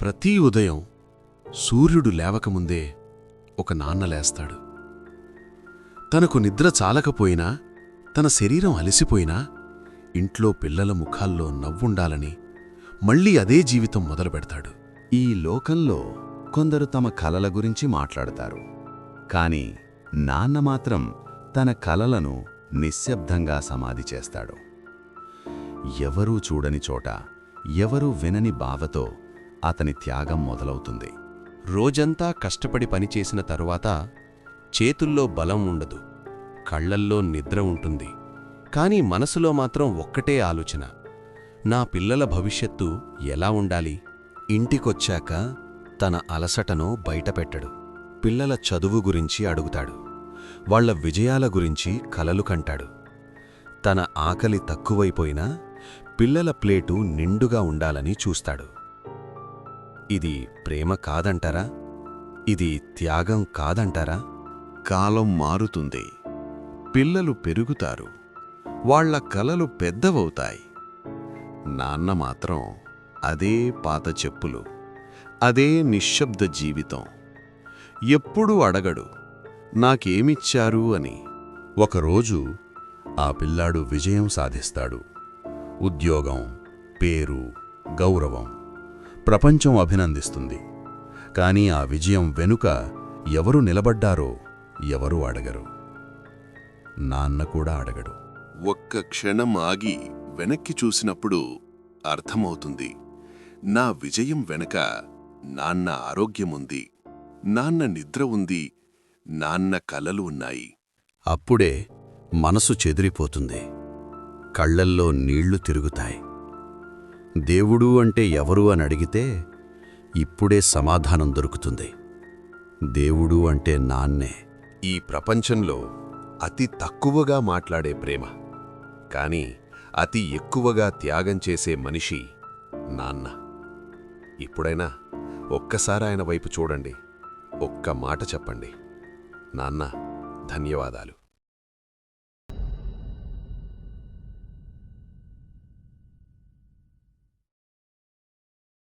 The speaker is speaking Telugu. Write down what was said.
ప్రతి ఉదయం సూర్యుడు లేవకముందే ఒక నాన్న లేస్తాడు. తనకు నిద్ర చాలకపోయినా, తన శరీరం అలసిపోయినా ఇంట్లో పిల్లల ముఖాల్లో నవ్వుండాలని మళ్ళీ అదే జీవితం మొదలుపెడతాడు. ఈ లోకంలో కొందరు తమ కలల గురించి మాట్లాడతారు, కాని నాన్న మాత్రం తన కలలను నిశ్శబ్దంగా సమాధి చేస్తాడు. ఎవరూ చూడని చోట, ఎవరూ వినని బావతో అతని త్యాగం మొదలవుతుంది. రోజంతా కష్టపడి పనిచేసిన తరువాత చేతుల్లో బలం ఉండదు, కళ్లల్లో నిద్ర ఉంటుంది. కాని మనసులో మాత్రం ఒక్కటే ఆలోచన: నా పిల్లల భవిష్యత్తు ఎలా ఉండాలి? ఇంటికొచ్చాక తన అలసటను బయటపెట్టడు. పిల్లల చదువు గురించి అడుగుతాడు, వాళ్ల విజయాల గురించి కలలు కంటాడు. తన ఆకలి తక్కువైపోయినా పిల్లల ప్లేటు నిండుగా ఉండాలని చూస్తాడు. ఇది ప్రేమ కాదంటారా? ఇది త్యాగం కాదంటారా? కాలం మారుతుంది, పిల్లలు పెరుగుతారు, వాళ్ల కలలు పెద్దవవుతాయి. నాన్న మాత్రం అదే పాత చెప్పులు, అదే నిశ్శబ్ద జీవితం. ఎప్పుడూ అడగడు నాకేమిచ్చారు అని. ఒకరోజు ఆ పిల్లాడు విజయం సాధిస్తాడు. ఉద్యోగం, పేరు, గౌరవం, ప్రపంచం అభినందిస్తుంది. కాని ఆ విజయం వెనుక ఎవరు నిలబడ్డారో ఎవరూ అడగరు. నాన్న కూడా అడగడు. ఒక్క క్షణం ఆగి వెనక్కి చూసినప్పుడు అర్థమవుతుంది, నా విజయం వెనక నాన్న ఆరోగ్యముంది, నాన్న నిద్ర ఉంది, నాన్న కలలు ఉన్నాయి. అప్పుడే మనసు చెదిరిపోతుంది, కళ్లల్లో నీళ్లు తిరుగుతాయి. దేవుడు అంటే ఎవరు అని అడిగితే ఇప్పుడే సమాధానం దొరుకుతుంది. దేవుడు అంటే నాన్నే. ఈ ప్రపంచంలో అతి తక్కువగా మాట్లాడే ప్రేమ, కాని అతి ఎక్కువగా త్యాగం చేసే మనిషి నాన్న. ఇప్పుడైనా ఒక్కసారి ఆయన వైపు చూడండి, ఒక్క మాట చెప్పండి: నాన్న, ధన్యవాదాలు.